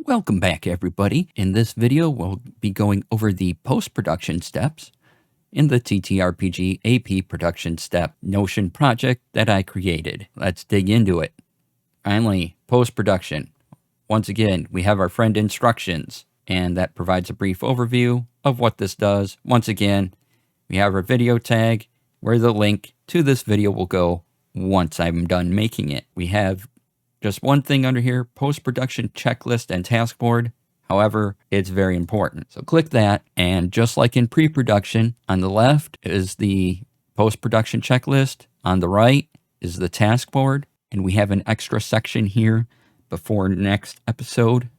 Welcome back, everybody. In this video, we'll be going over the post-production steps in the TTRPG AP production step Notion project that I created. Let's dig into it. Finally, post-production. Once again, we have our friend instructions, and that provides a brief overview of what this does. Once again, we have our video tag where the link to this video will go once I'm done making it. We have just one thing under here, post-production checklist and task board. However, it's very important. So click that, and just like in pre-production, on the left is the post-production checklist. On the right is the task board, and we have an extra section here before next episode,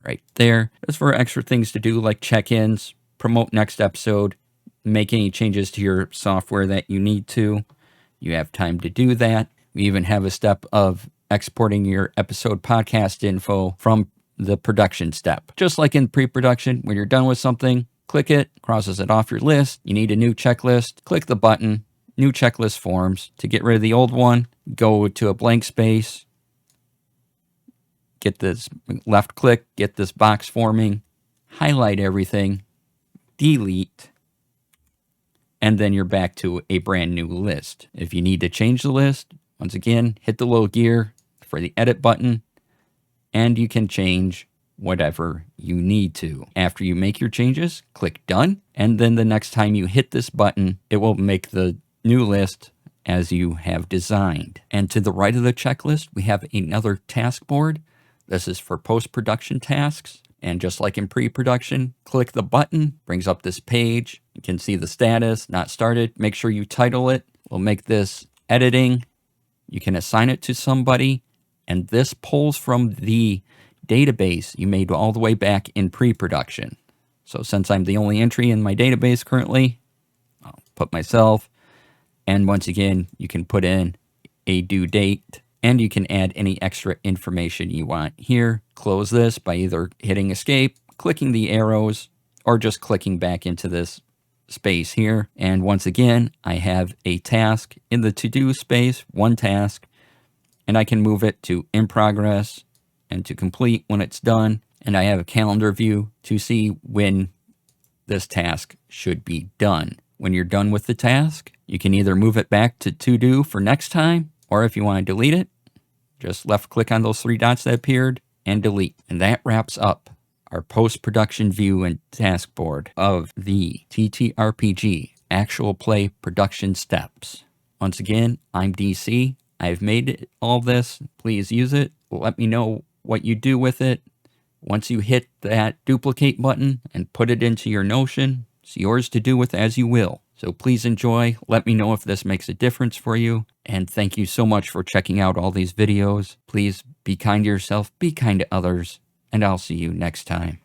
right there. That's for extra things to do like check-ins, promote next episode, make any changes to your software that you need to. You have time to do that. We even have a step of exporting your episode podcast info from the production step. Just like in pre-production, when you're done with something, click it, crosses it off your list. You need a new checklist, click the button, new checklist forms. To get rid of the old one, go to a blank space, get this left click, get this box forming, highlight everything, delete, and then you're back to a brand new list. If you need to change the list, once again, hit the little gear for the edit button, and you can change whatever you need to. After you make your changes, click done, and then the next time you hit this button, it will make the new list as you have designed. And to the right of the checklist, we have another task board. This is for post-production tasks. And just like in pre-production, click the button, brings up this page. You can see the status, not started. Make sure you title it. We'll make this editing. You can assign it to somebody. And this pulls from the database you made all the way back in pre-production. So since I'm the only entry in my database currently, I'll put myself. And once again, you can put in a due date, and you can add any extra information you want here. Close this by either hitting escape, clicking the arrows, or just clicking back into this space here. And once again, I have a task in the to-do space, one task, and I can move it to in progress and to complete when it's done. And I have a calendar view to see when this task should be done. When you're done with the task, you can either move it back to do for next time, or if you want to delete it, just left click on those three dots that appeared and delete. And that wraps up our post-production view and task board of the TTRPG actual play production steps. Once again, I'm DC. I've made all this. Please use it. Let me know what you do with it. Once you hit that duplicate button and put it into your Notion, it's yours to do with as you will. So please enjoy. Let me know if this makes a difference for you. And thank you so much for checking out all these videos. Please be kind to yourself, be kind to others, and I'll see you next time.